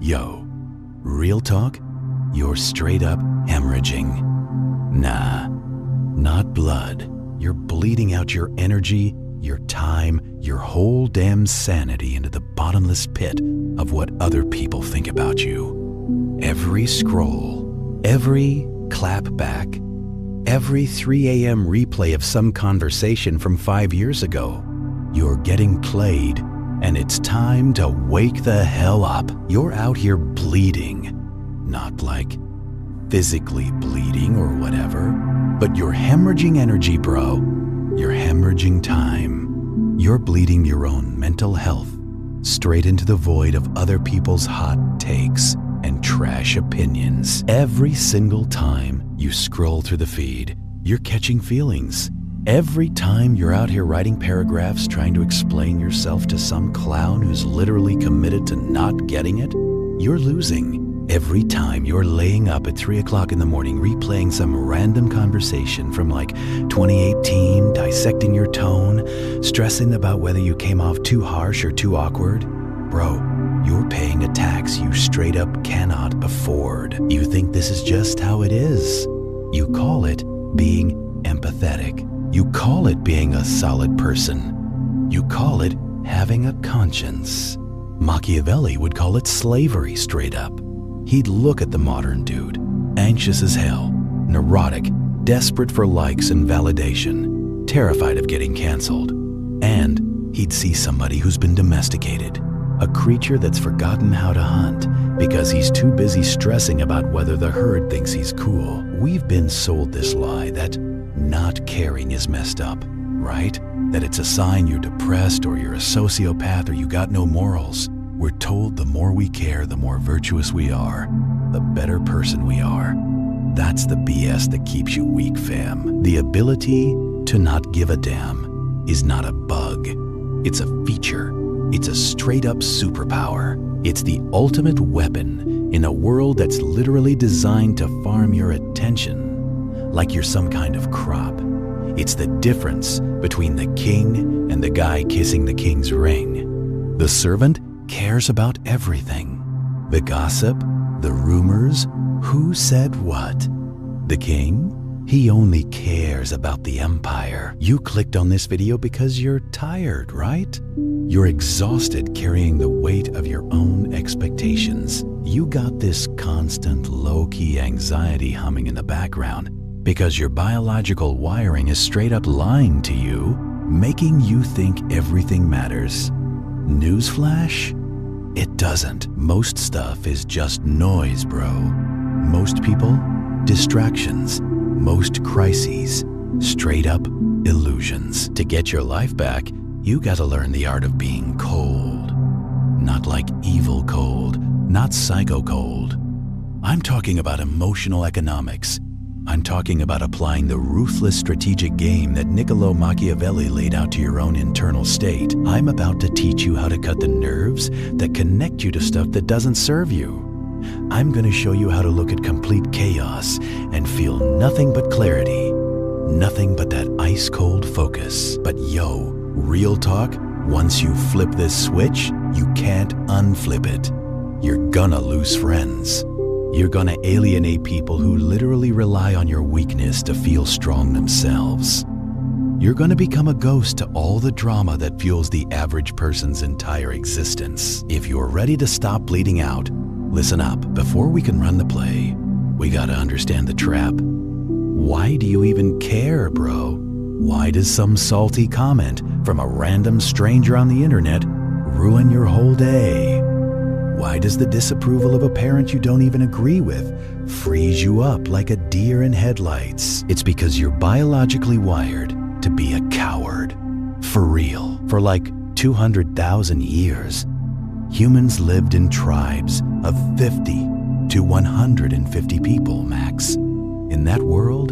Yo, real talk, you're straight up hemorrhaging. Nah, not blood. You're bleeding out your energy, your time, your whole damn sanity into the bottomless pit of what other people think about you. Every scroll, every clap back, every 3 a.m. replay of some conversation from 5 years ago, you're getting played, and it's time to wake the hell up. You're out here bleeding, not like physically bleeding or whatever, but you're hemorrhaging energy, bro. You're hemorrhaging time. You're bleeding your own mental health straight into the void of other people's hot takes and trash opinions. Every single time you scroll through the feed, you're catching feelings. Every time you're out here writing paragraphs trying to explain yourself to some clown who's literally committed to not getting it, you're losing. Every time you're laying up at 3 o'clock in the morning replaying some random conversation from like 2018, dissecting your tone, stressing about whether you came off too harsh or too awkward, bro, you're paying a tax you straight up cannot afford. You think this is just how it is. You call it being empathetic. You call it being a solid person. You call it having a conscience. Machiavelli would call it slavery straight up. He'd look at the modern dude, anxious as hell, neurotic, desperate for likes and validation, terrified of getting canceled. And he'd see somebody who's been domesticated, a creature that's forgotten how to hunt because he's too busy stressing about whether the herd thinks he's cool. We've been sold this lie that not caring is messed up, right? That it's a sign you're depressed or you're a sociopath or you got no morals. We're told the more we care, the more virtuous we are, the better person we are. That's the BS that keeps you weak, fam. The ability to not give a damn is not a bug. It's a feature. It's a straight up superpower. It's the ultimate weapon in a world that's literally designed to farm your attention like you're some kind of crop. It's the difference between the king and the guy kissing the king's ring. The servant cares about everything. The gossip, the rumors, who said what. The king, he only cares about the empire. You clicked on this video because you're tired, right? You're exhausted carrying the weight of your own expectations. You got this constant low-key anxiety humming in the background because your biological wiring is straight up lying to you, making you think everything matters. Newsflash? It doesn't. Most stuff is just noise, bro. Most people, distractions. Most crises, straight up illusions. To get your life back, you gotta learn the art of being cold. Not like evil cold, not psycho cold. I'm talking about emotional economics. I'm talking about applying the ruthless strategic game that Niccolo Machiavelli laid out to your own internal state. I'm about to teach you how to cut the nerves that connect you to stuff that doesn't serve you. I'm going to show you how to look at complete chaos and feel nothing but clarity, nothing but that ice-cold focus. But yo, real talk, once you flip this switch, you can't unflip it. You're gonna lose friends. You're gonna alienate people who literally rely on your weakness to feel strong themselves. You're gonna become a ghost to all the drama that fuels the average person's entire existence. If you're ready to stop bleeding out, listen up. Before we can run the play, we gotta understand the trap. Why do you even care, bro? Why does some salty comment from a random stranger on the internet ruin your whole day? Why does the disapproval of a parent you don't even agree with freeze you up like a deer in headlights? It's because you're biologically wired to be a coward. For real. For like 200,000 years, humans lived in tribes of 50 to 150 people max. In that world,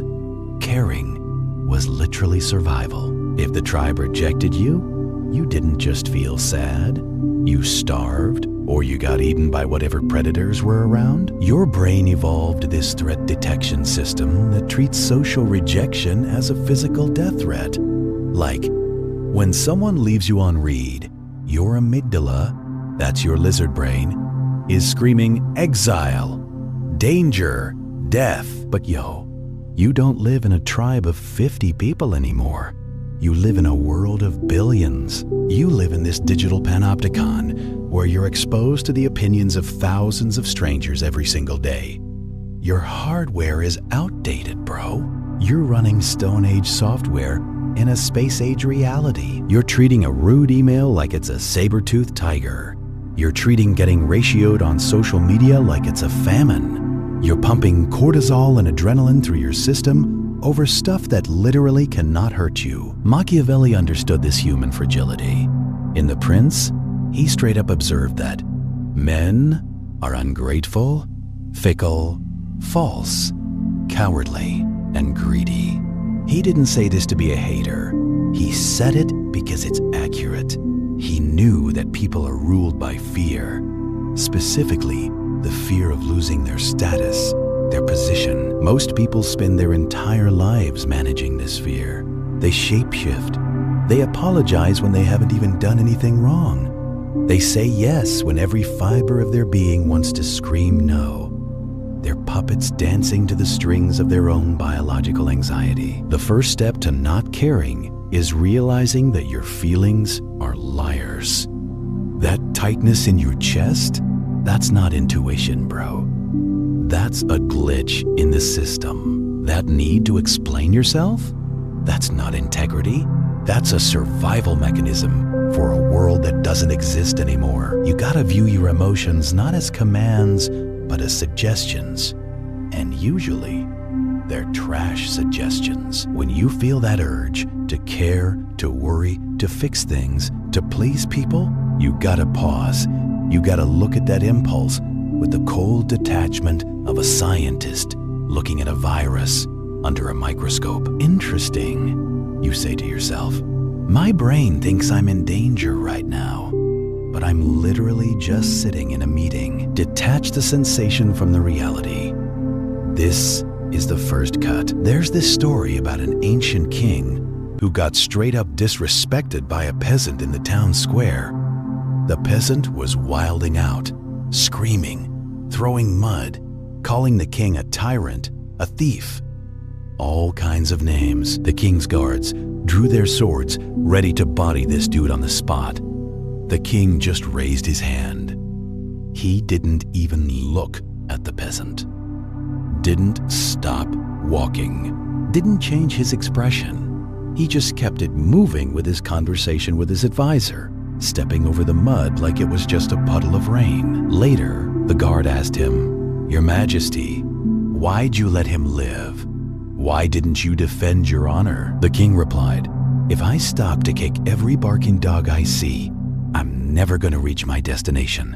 caring was literally survival. If the tribe rejected you, you didn't just feel sad. You starved, or you got eaten by whatever predators were around. Your brain evolved this threat detection system that treats social rejection as a physical death threat. Like, when someone leaves you on read, your amygdala, that's your lizard brain, is screaming exile, danger, death. But you don't live in a tribe of 50 people anymore. You live in a world of billions. You live in this digital panopticon where you're exposed to the opinions of thousands of strangers every single day. Your hardware is outdated, bro. You're running Stone Age software in a space-age reality. You're treating a rude email like it's a saber-toothed tiger. You're treating getting ratioed on social media like it's a famine. You're pumping cortisol and adrenaline through your system over stuff that literally cannot hurt you. Machiavelli understood this human fragility. In The Prince, he straight up observed that men are ungrateful, fickle, false, cowardly, and greedy. He didn't say this to be a hater. He said it because it's accurate. He knew that people are ruled by fear, specifically the fear of losing their status, their position. Most people spend their entire lives managing this fear. They shapeshift. They apologize when they haven't even done anything wrong. They say yes when every fiber of their being wants to scream no. They're puppets dancing to the strings of their own biological anxiety. The first step to not caring is realizing that your feelings are liars. That tightness in your chest, that's not intuition, bro. That's a glitch in the system. That need to explain yourself, that's not integrity. That's a survival mechanism for a world that doesn't exist anymore. You gotta view your emotions not as commands, but as suggestions. And usually, they're trash suggestions. When you feel that urge to care, to worry, to fix things, to please people, you gotta pause. You gotta look at that impulse with the cold detachment of a scientist looking at a virus under a microscope. Interesting, you say to yourself. My brain thinks I'm in danger right now, but I'm literally just sitting in a meeting. Detach the sensation from the reality. This is the first cut. There's this story about an ancient king who got straight up disrespected by a peasant in the town square. The peasant was wilding out, screaming, throwing mud, calling the king a tyrant, a thief, all kinds of names. The king's guards drew their swords, ready to body this dude on the spot. The king just raised his hand. He didn't even look at the peasant. Didn't stop walking. Didn't change his expression. He just kept it moving with his conversation with his advisor, stepping over the mud like it was just a puddle of rain. Later, the guard asked him, "Your Majesty, why'd you let him live? Why didn't you defend your honor?" The king replied, "If I stop to kick every barking dog I see, I'm never going to reach my destination.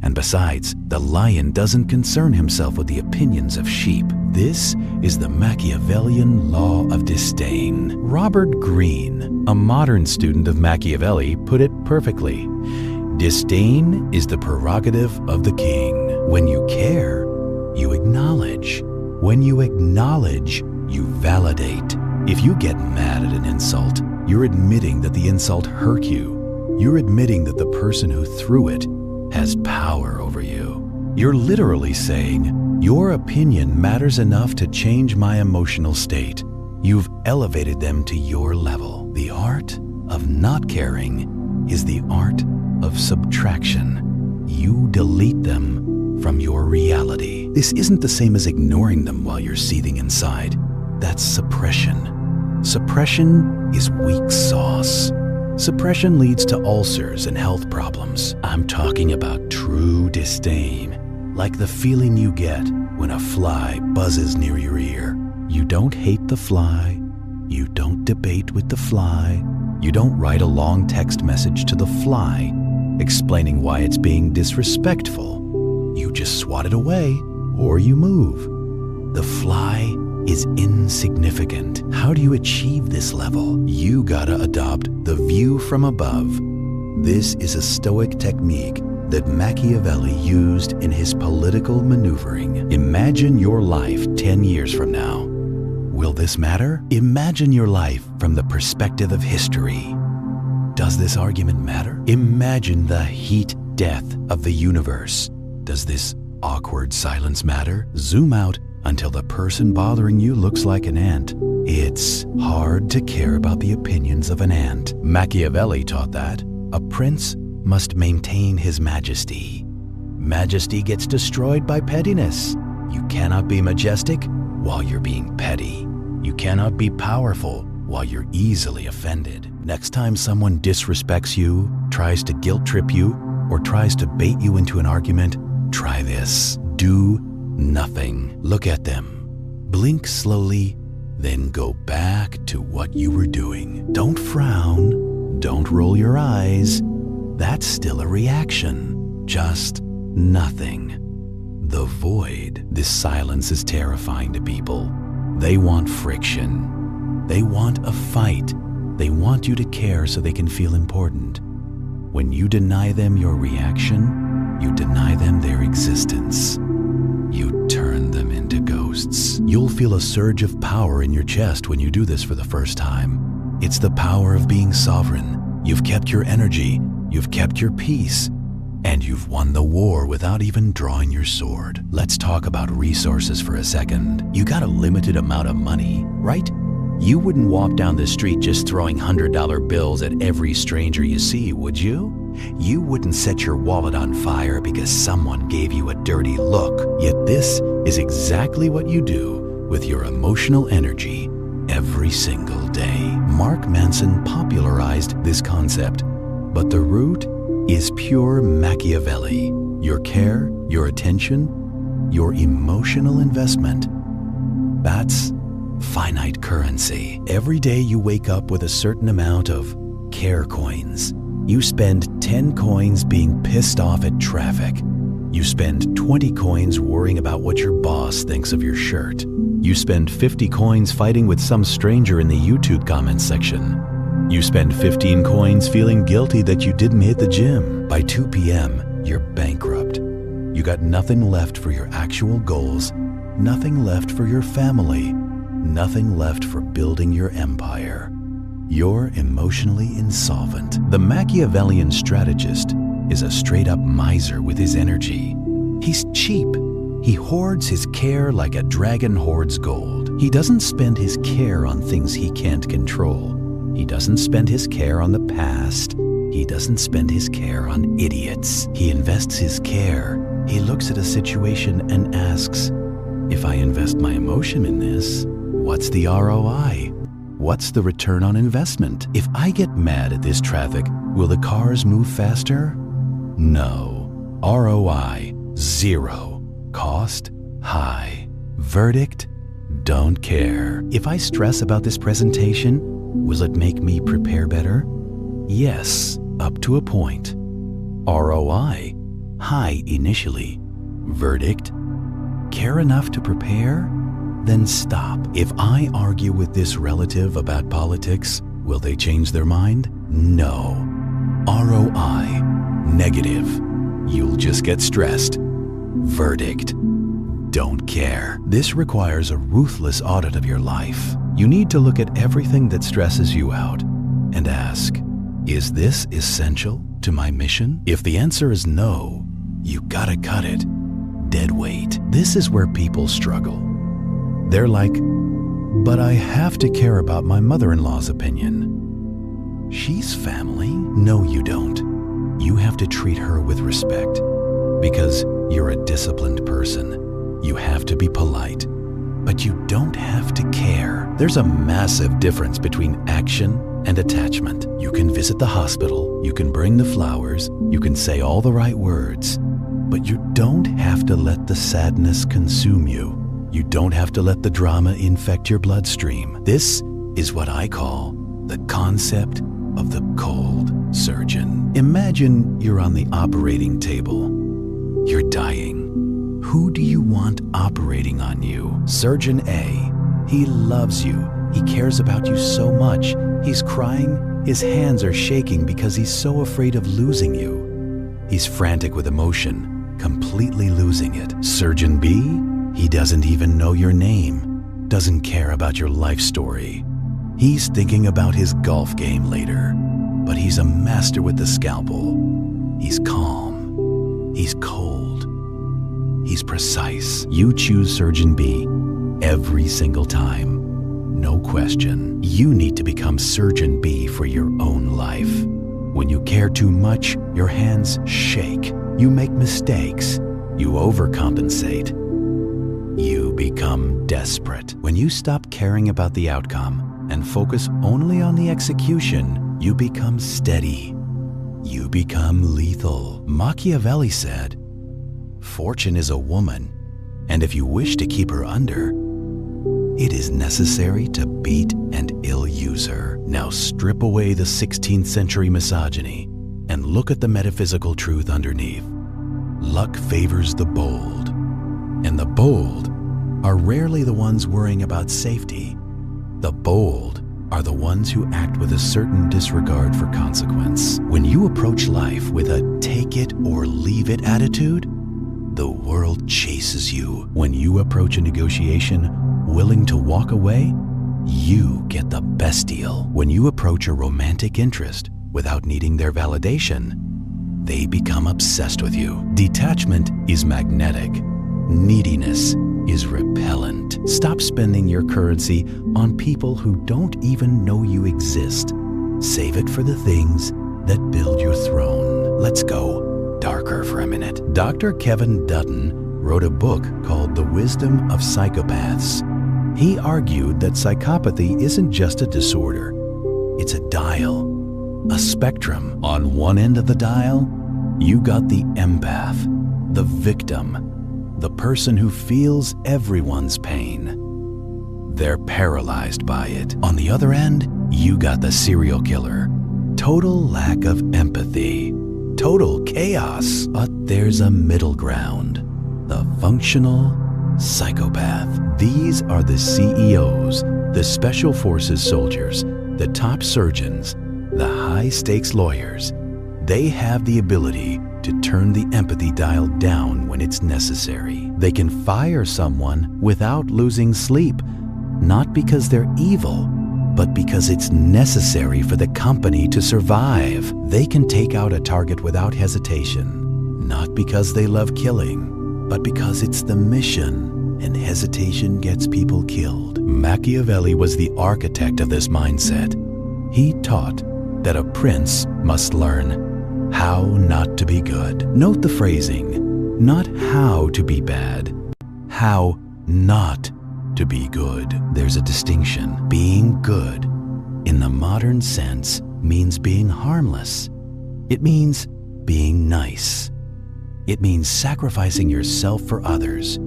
And besides, the lion doesn't concern himself with the opinions of sheep." This is the Machiavellian law of disdain. Robert Greene, a modern student of Machiavelli, put it perfectly. Disdain is the prerogative of the king. When you care, you acknowledge. When you acknowledge, you validate. If you get mad at an insult, you're admitting that the insult hurt you. You're admitting that the person who threw it has power over you. You're literally saying, your opinion matters enough to change my emotional state. You've elevated them to your level. The art of not caring is the art of subtraction. You delete them from your reality. This isn't the same as ignoring them while you're seething inside. That's suppression. Suppression is weak sauce. Suppression leads to ulcers and health problems. I'm talking about true disdain, like the feeling you get when a fly buzzes near your ear. You don't hate the fly. You don't debate with the fly. You don't write a long text message to the fly explaining why it's being disrespectful. You just swat it away, or you move. The fly is insignificant. How do you achieve this level? You gotta adopt the view from above. This is a Stoic technique that Machiavelli used in his political maneuvering. Imagine your life 10 years from now. Will this matter? Imagine your life from the perspective of history. Does this argument matter? Imagine the heat death of the universe. Does this awkward silence matter? Zoom out until the person bothering you looks like an ant. It's hard to care about the opinions of an ant. Machiavelli taught that a prince must maintain his majesty. Majesty gets destroyed by pettiness. You cannot be majestic while you're being petty. You cannot be powerful while you're easily offended. Next time someone disrespects you, tries to guilt trip you, or tries to bait you into an argument, try this. Do nothing. Look at them. Blink slowly, then go back to what you were doing. Don't frown. Don't roll your eyes. That's still a reaction. Just nothing. The void. This silence is terrifying to people. They want friction. They want a fight. They want you to care so they can feel important. When you deny them your reaction, you deny them their existence. You turn them into ghosts. You'll feel a surge of power in your chest when you do this for the first time. It's the power of being sovereign. You've kept your energy, you've kept your peace, and you've won the war without even drawing your sword. Let's talk about resources for a second. You got a limited amount of money, right? You wouldn't walk down the street just throwing $100 bills at every stranger you see, would you? You wouldn't set your wallet on fire because someone gave you a dirty look. Yet this is exactly what you do with your emotional energy every single day. Mark Manson popularized this concept, but the root is pure Machiavelli. Your care, your attention, your emotional investment. That's finite currency. Every day you wake up with a certain amount of care coins. You spend 10 coins being pissed off at traffic. You spend 20 coins worrying about what your boss thinks of your shirt. You spend 50 coins fighting with some stranger in the YouTube comments section. You spend 15 coins feeling guilty that you didn't hit the gym. By 2 p.m., you're bankrupt. You got nothing left for your actual goals, nothing left for your family, nothing left for building your empire. You're emotionally insolvent. The Machiavellian strategist is a straight-up miser with his energy. He's cheap. He hoards his care like a dragon hoards gold. He doesn't spend his care on things he can't control. He doesn't spend his care on the past. He doesn't spend his care on idiots. He invests his care. He looks at a situation and asks, if I invest my emotion in this, what's the ROI? What's the return on investment? If I get mad at this traffic, will the cars move faster? No. ROI, 0. Cost, high. Verdict, don't care. If I stress about this presentation, will it make me prepare better? Yes, up to a point. ROI, high initially. Verdict, care enough to prepare? Then stop. If I argue with this relative about politics, will they change their mind? No. ROI, negative. You'll just get stressed. Verdict, don't care. This requires a ruthless audit of your life. You need to look at everything that stresses you out and ask, is this essential to my mission? If the answer is no, you gotta cut it. Dead weight. This is where people struggle. They're like, but I have to care about my mother-in-law's opinion. She's family. No, you don't. You have to treat her with respect because you're a disciplined person. You have to be polite, but you don't have to care. There's a massive difference between action and attachment. You can visit the hospital, you can bring the flowers, you can say all the right words, but you don't have to let the sadness consume you. You don't have to let the drama infect your bloodstream. This is what I call the concept of the cold surgeon. Imagine you're on the operating table. You're dying. Who do you want operating on you? Surgeon A. He loves you. He cares about you so much. He's crying. His hands are shaking because he's so afraid of losing you. He's frantic with emotion, completely losing it. Surgeon B. He doesn't even know your name, doesn't care about your life story. He's thinking about his golf game later, but he's a master with the scalpel. He's calm. He's cold. He's precise. You choose Surgeon B every single time. No question. You need to become Surgeon B for your own life. When you care too much, your hands shake. You make mistakes. You overcompensate. You become desperate. When you stop caring about the outcome and focus only on the execution, you become steady. You become lethal. Machiavelli said, "Fortune is a woman, and if you wish to keep her under, it is necessary to beat and ill-use her." Now strip away the 16th century misogyny and look at the metaphysical truth underneath. Luck favors the bold, and the bold are rarely the ones worrying about safety. The bold are the ones who act with a certain disregard for consequence. When you approach life with a take it or leave it attitude, the world chases you. When you approach a negotiation willing to walk away, you get the best deal. When you approach a romantic interest without needing their validation, they become obsessed with you. Detachment is magnetic. Neediness is repellent. Stop spending your currency on people who don't even know you exist. Save it for the things that build your throne. Let's go darker for a minute. Dr. Kevin Dutton wrote a book called The Wisdom of Psychopaths. He argued that psychopathy isn't just a disorder. It's a dial, a spectrum. On one end of the dial, you got the empath, the victim, the person who feels everyone's pain. They're paralyzed by it. On the other end, you got the serial killer. Total lack of empathy. Total chaos. But there's a middle ground. The functional psychopath. These are the CEOs, the Special Forces soldiers, the top surgeons, the high-stakes lawyers. They have the ability to turn the empathy dial down when it's necessary. They can fire someone without losing sleep, not because they're evil, but because it's necessary for the company to survive. They can take out a target without hesitation, not because they love killing, but because it's the mission, and hesitation gets people killed. Machiavelli was the architect of this mindset. He taught that a prince must learn how not to be good. Note the phrasing, not how to be bad, how not to be good. There's a distinction. Being good, in the modern sense, means being harmless. It means being nice. It means sacrificing yourself for others,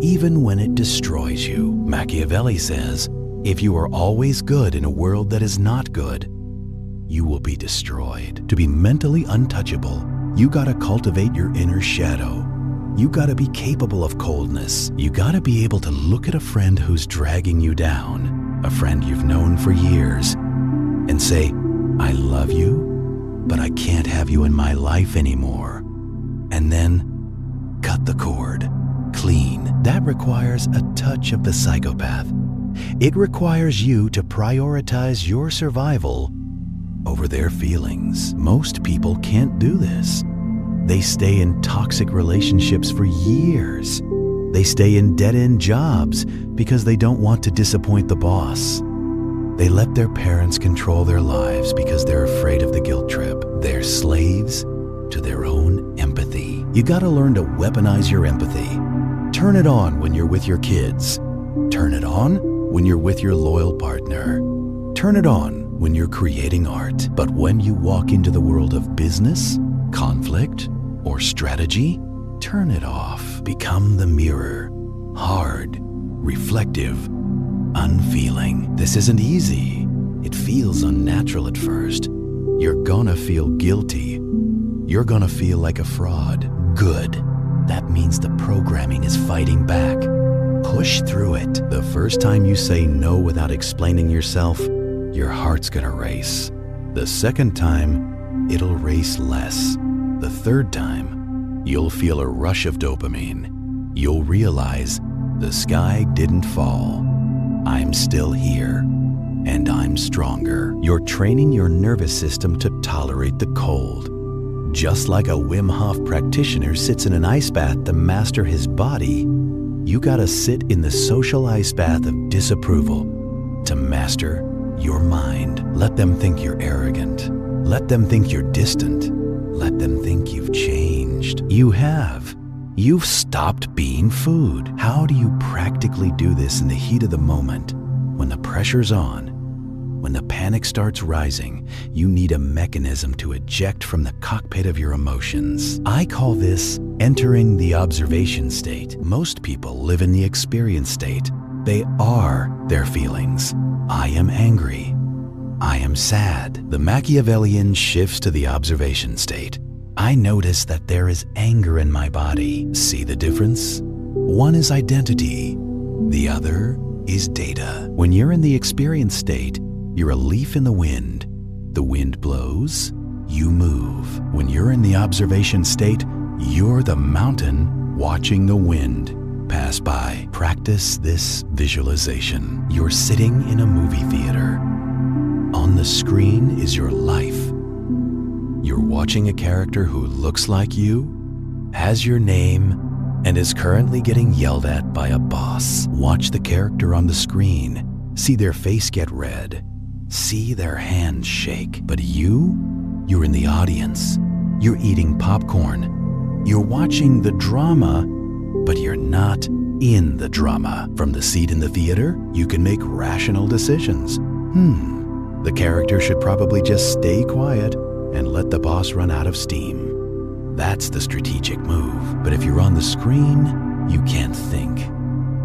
even when it destroys you. Machiavelli says, if you are always good in a world that is not good, you will be destroyed. To be mentally untouchable, you gotta cultivate your inner shadow. You gotta be capable of coldness. You gotta be able to look at a friend who's dragging you down, a friend you've known for years, and say, I love you, but I can't have you in my life anymore. And then cut the cord, clean. That requires a touch of the psychopath. It requires you to prioritize your survival over their feelings. Most people can't do this. They stay in toxic relationships for years. They stay in dead-end jobs because they don't want to disappoint the boss. They let their parents control their lives because they're afraid of the guilt trip. They're slaves to their own empathy. You gotta learn to weaponize your empathy. Turn it on when you're with your kids. Turn it on when you're with your loyal partner. Turn it on when you're creating art. But when you walk into the world of business, conflict, or strategy, turn it off. Become the mirror. Hard, reflective, unfeeling. This isn't easy. It feels unnatural at first. You're gonna feel guilty. You're gonna feel like a fraud. Good. That means the programming is fighting back. Push through it. The first time you say no without explaining yourself, your heart's gonna race. The second time, it'll race less. The third time, you'll feel a rush of dopamine. You'll realize the sky didn't fall. I'm still here, and I'm stronger. You're training your nervous system to tolerate the cold. Just like a Wim Hof practitioner sits in an ice bath to master his body, you gotta sit in the social ice bath of disapproval to master your mind. Let them think you're arrogant. Let them think you're distant. Let them think you've changed. You have. You've stopped being food. How do you practically do this in the heat of the moment, when the pressure's on? When the panic starts rising, you need a mechanism to eject from the cockpit of your emotions. I call this entering the observation state. Most people live in the experience state. They are their feelings. I am angry. I am sad. The Machiavellian shifts to the observation state. I notice that there is anger in my body. See the difference? One is identity. The other is data. When you're in the experience state, you're a leaf in the wind. The wind blows, you move. When you're in the observation state, you're the mountain watching the wind pass by. Practice this visualization. You're sitting in a movie theater. On the screen is your life. You're watching a character who looks like you, has your name, and is currently getting yelled at by a boss. Watch the character on the screen. See their face get red. See their hands shake. But you're in the audience. You're eating popcorn. You're watching the drama, but you're not in the drama. From the seat in the theater, you can make rational decisions. The character should probably just stay quiet and let the boss run out of steam. That's the strategic move. But if you're on the screen, you can't think.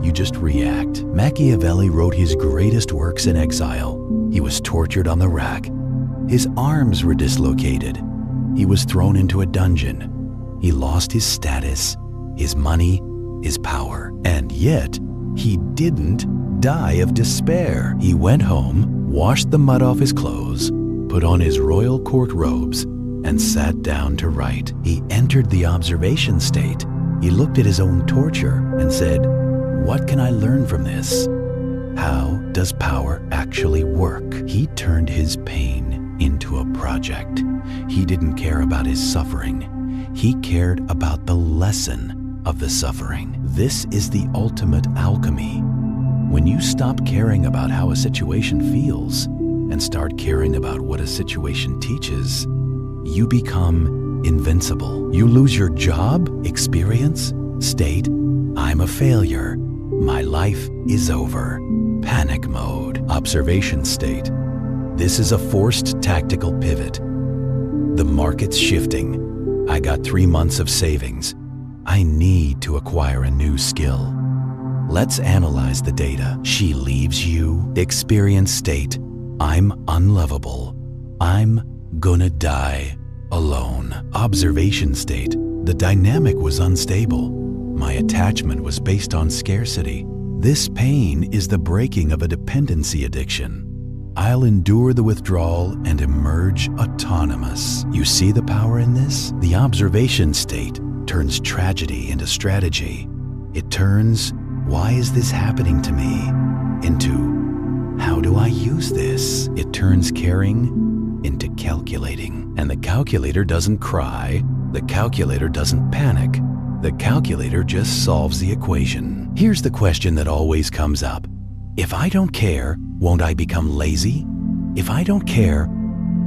You just react. Machiavelli wrote his greatest works in exile. He was tortured on the rack. His arms were dislocated. He was thrown into a dungeon. He lost his status, his money, his power. And yet, he didn't die of despair. He went home, washed the mud off his clothes, put on his royal court robes, and sat down to write. He entered the observation state. He looked at his own torture and said, "What can I learn from this? How does power actually work?" He turned his pain into a project. He didn't care about his suffering. He cared about the lesson of the suffering. This is the ultimate alchemy. When you stop caring about how a situation feels and start caring about what a situation teaches, you become invincible. You lose your job, experience, state, "I'm a failure. My life is over." Panic mode, observation state. This is a forced tactical pivot. The market's shifting. I got 3 months of savings. I need to acquire a new skill. Let's analyze the data. She leaves you. Experience state. I'm unlovable. I'm gonna die alone. Observation state. The dynamic was unstable. My attachment was based on scarcity. This pain is the breaking of a dependency addiction. I'll endure the withdrawal and emerge autonomous. You see the power in this? The observation state turns tragedy into strategy. It turns, "Why is this happening to me?" into, "How do I use this?" It turns caring into calculating. And the calculator doesn't cry. The calculator doesn't panic. The calculator just solves the equation. Here's the question that always comes up. If I don't care, won't I become lazy? If I don't care,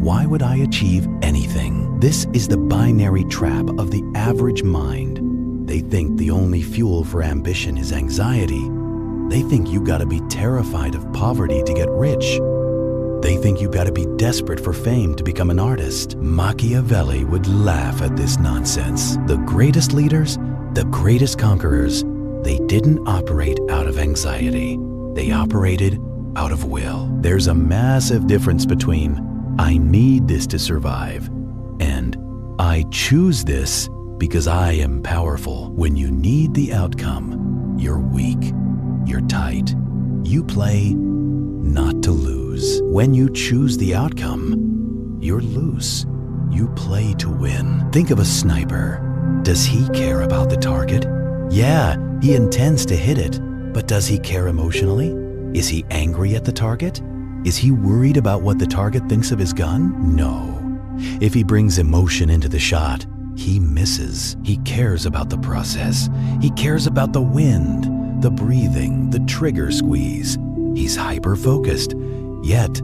why would I achieve anything? This is the binary trap of the average mind. They think the only fuel for ambition is anxiety. They think you gotta be terrified of poverty to get rich. They think you gotta be desperate for fame to become an artist. Machiavelli would laugh at this nonsense. The greatest leaders, the greatest conquerors, they didn't operate out of anxiety. They operated out of will. There's a massive difference between "I need this to survive" and "I choose this because I am powerful." When you need the outcome, you're weak, you're tight. You play not to lose. When you choose the outcome, you're loose. You play to win. Think of a sniper. Does he care about the target? Yeah, he intends to hit it, but does he care emotionally? Is he angry at the target? Is he worried about what the target thinks of his gun? No. If he brings emotion into the shot, he misses. He cares about the process. He cares about the wind, the breathing, the trigger squeeze. He's hyper-focused, yet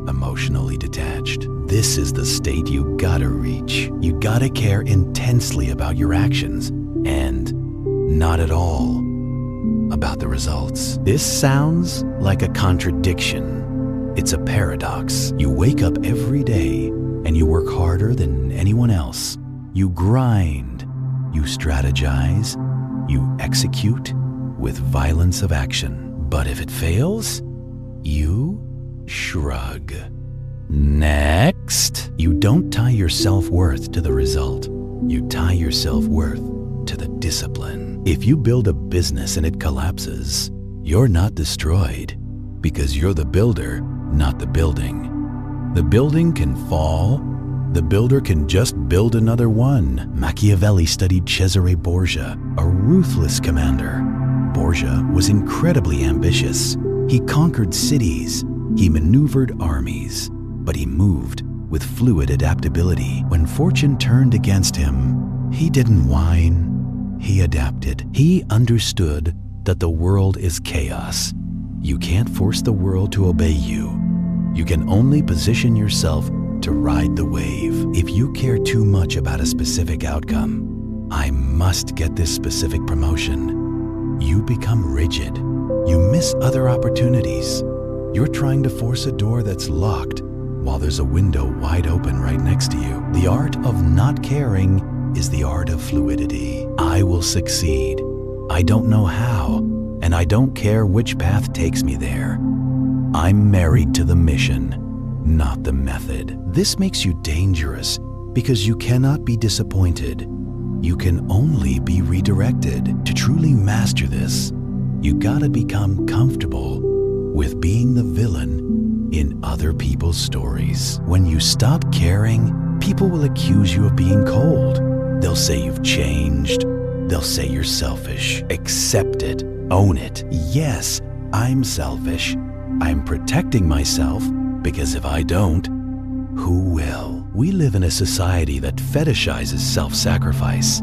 emotionally detached. This is the state you gotta reach. You gotta care intensely about your actions and not at all about the results. This sounds like a contradiction. It's a paradox. You wake up every day and you work harder than anyone else. You grind, you strategize, you execute with violence of action. But if it fails, you shrug. Next, you don't tie your self-worth to the result. You tie your self-worth to the discipline. If you build a business and it collapses, you're not destroyed because you're the builder, not the building. The building can fall. The builder can just build another one. Machiavelli studied Cesare Borgia, a ruthless commander. Borgia was incredibly ambitious. He conquered cities. He maneuvered armies. But he moved with fluid adaptability. When fortune turned against him, he didn't whine. He adapted. He understood that the world is chaos. You can't force the world to obey you. You can only position yourself to ride the wave. If you care too much about a specific outcome, I must get this specific promotion, you become rigid. You miss other opportunities. You're trying to force a door that's locked while there's a window wide open right next to you. The art of not caring is the art of fluidity. I will succeed. I don't know how, and I don't care which path takes me there. I'm married to the mission, not the method. This makes you dangerous because you cannot be disappointed. You can only be redirected. To truly master this, you gotta become comfortable with being the villain in other people's stories. When you stop caring, people will accuse you of being cold. They'll say you've changed. They'll say you're selfish. Accept it. Own it. Yes, I'm selfish. I'm protecting myself because if I don't, who will? We live in a society that fetishizes self-sacrifice.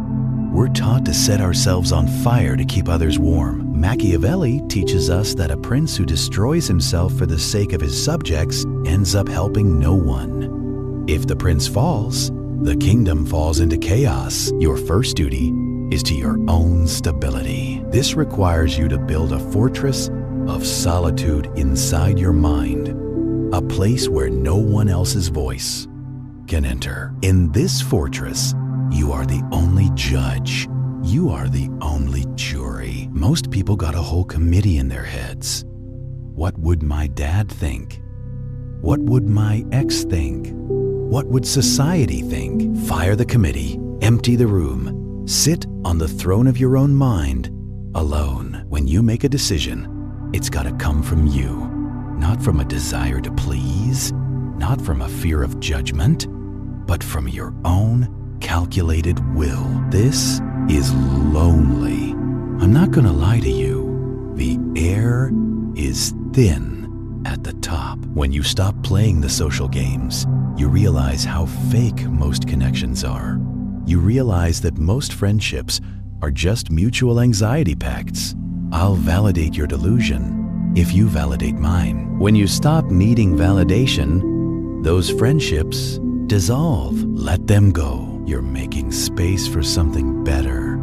We're taught to set ourselves on fire to keep others warm. Machiavelli teaches us that a prince who destroys himself for the sake of his subjects ends up helping no one. If the prince falls, the kingdom falls into chaos. Your first duty is to your own stability. This requires you to build a fortress of solitude inside your mind, a place where no one else's voice can enter. In this fortress, you are the only judge. You are the only jury. Most people got a whole committee in their heads. What would my dad think? What would my ex think? What would society think? Fire the committee, empty the room, sit on the throne of your own mind, alone. When you make a decision, it's gotta come from you, not from a desire to please, not from a fear of judgment, but from your own calculated will. This is lonely. I'm not gonna lie to you. The air is thin at the top. When you stop playing the social games, you realize how fake most connections are. You realize that most friendships are just mutual anxiety pacts. I'll validate your delusion if you validate mine. When you stop needing validation, those friendships dissolve. Let them go. You're making space for something better.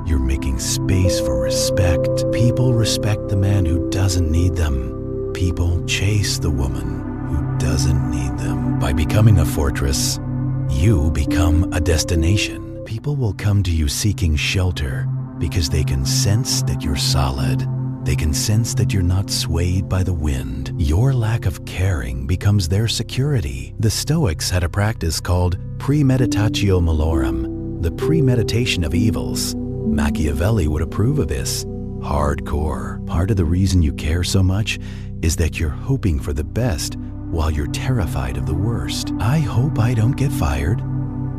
You're making space for respect. People respect the man who doesn't need them. People chase the woman who doesn't need them. By becoming a fortress, you become a destination. People will come to you seeking shelter because they can sense that you're solid. They can sense that you're not swayed by the wind. Your lack of caring becomes their security. The Stoics had a practice called premeditatio malorum, the premeditation of evils. Machiavelli would approve of this. Hardcore. Part of the reason you care so much is that you're hoping for the best while you're terrified of the worst. I hope I don't get fired.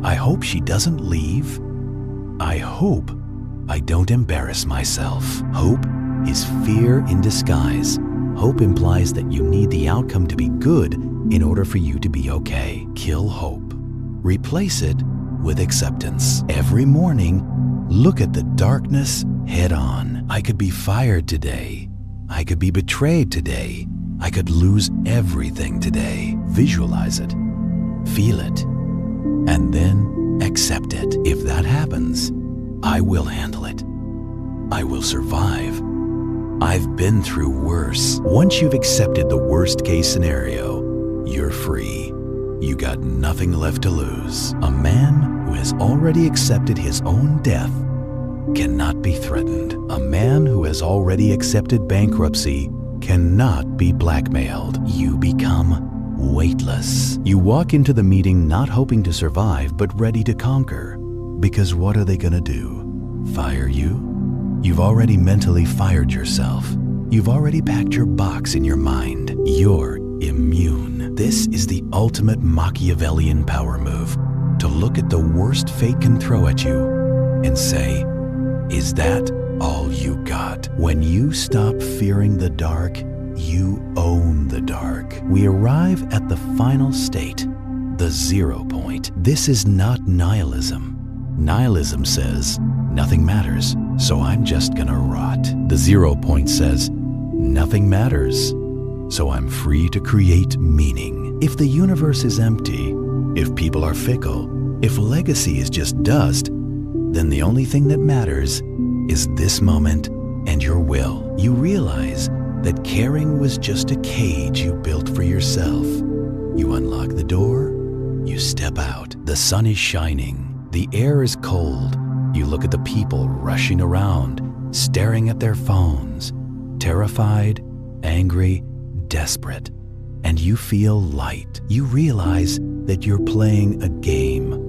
I hope she doesn't leave. I hope I don't embarrass myself. Hope is fear in disguise. Hope implies that you need the outcome to be good in order for you to be okay. Kill hope. replace it with acceptance. Every morning, look at the darkness head on. I could be fired today. I could be betrayed today. I could lose everything today. Visualize it, feel it, and then accept it. If that happens, I will handle it. I will survive. I've been through worse. Once you've accepted the worst case scenario, you're free. You got nothing left to lose. A man who has already accepted his own death cannot be threatened. A man who has already accepted bankruptcy cannot be blackmailed. You become weightless. You walk into the meeting not hoping to survive, but ready to conquer. Because what are they gonna do? Fire you? You've already mentally fired yourself. You've already packed your box in your mind. You're immune. This is the ultimate Machiavellian power move. To look at the worst fate can throw at you and say, is that all you got? When you stop fearing the dark, you own the dark. We arrive at the final state, the 0 point. This is not nihilism. Nihilism says, nothing matters, so I'm just gonna rot. The 0 point says, nothing matters, so I'm free to create meaning. If the universe is empty, if people are fickle, if legacy is just dust, then the only thing that matters is this moment and your will. You realize that caring was just a cage you built for yourself. You unlock the door, you step out. The sun is shining. The air is cold. You look at the people rushing around, staring at their phones, terrified, angry, desperate, and you feel light. You realize that you're playing a game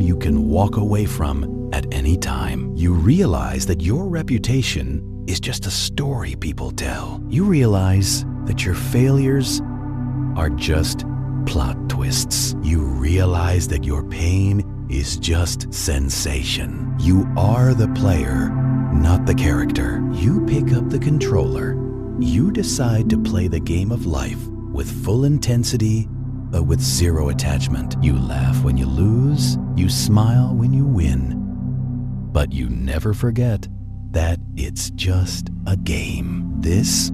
you can walk away from at any time. You realize that your reputation is just a story people tell. You realize that your failures are just plot twists. You realize that your pain is just sensation. You are the player, not the character. You pick up the controller. You decide to play the game of life with full intensity, but with zero attachment. You laugh when you lose. You smile when you win. But you never forget that it's just a game. This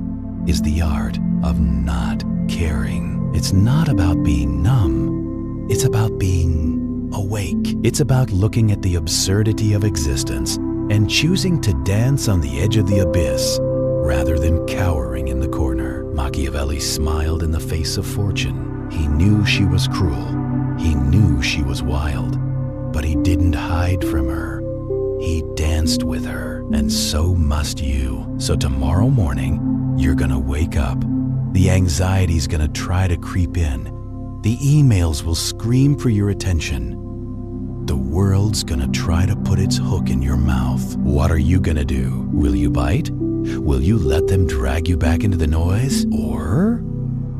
is the art of not caring. It's not about being numb. It's about being awake. It's about looking at the absurdity of existence and choosing to dance on the edge of the abyss rather than cowering in the corner. Machiavelli smiled in the face of fortune. He knew she was cruel. He knew she was wild. But he didn't hide from her. He danced with her, and so must you. So tomorrow morning, you're gonna wake up. The anxiety's gonna try to creep in. The emails will scream for your attention. The world's gonna try to put its hook in your mouth. What are you gonna do? Will you bite? Will you let them drag you back into the noise? Or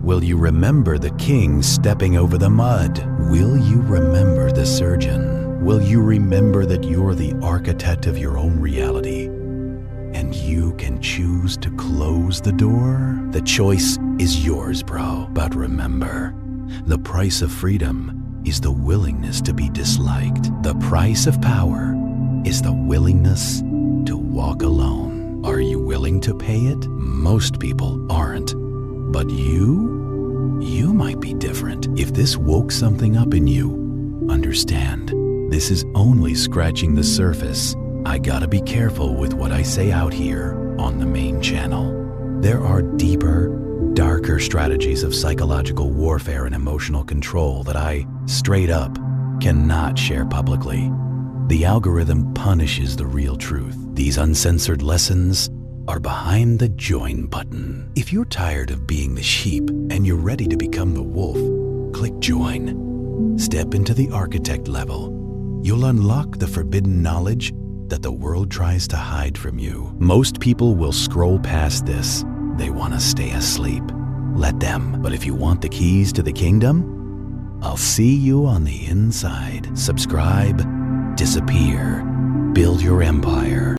will you remember the king stepping over the mud? Will you remember the surgeon? Will you remember that you're the architect of your own reality? And you can choose to close the door? The choice is yours, bro. But remember, the price of freedom is the willingness to be disliked. The price of power is the willingness to walk alone. Are you willing to pay it? Most people aren't. But you might be different. If this woke something up in you, understand, this is only scratching the surface. I gotta be careful with what I say out here on the main channel. There are deeper, darker strategies of psychological warfare and emotional control that I, straight up, cannot share publicly. The algorithm punishes the real truth. These uncensored lessons are behind the join button. If you're tired of being the sheep and you're ready to become the wolf, click join. Step into the architect level. You'll unlock the forbidden knowledge that the world tries to hide from you. Most people will scroll past this. They want to stay asleep. Let them. But if you want the keys to the kingdom, I'll see you on the inside. Subscribe, disappear, build your empire.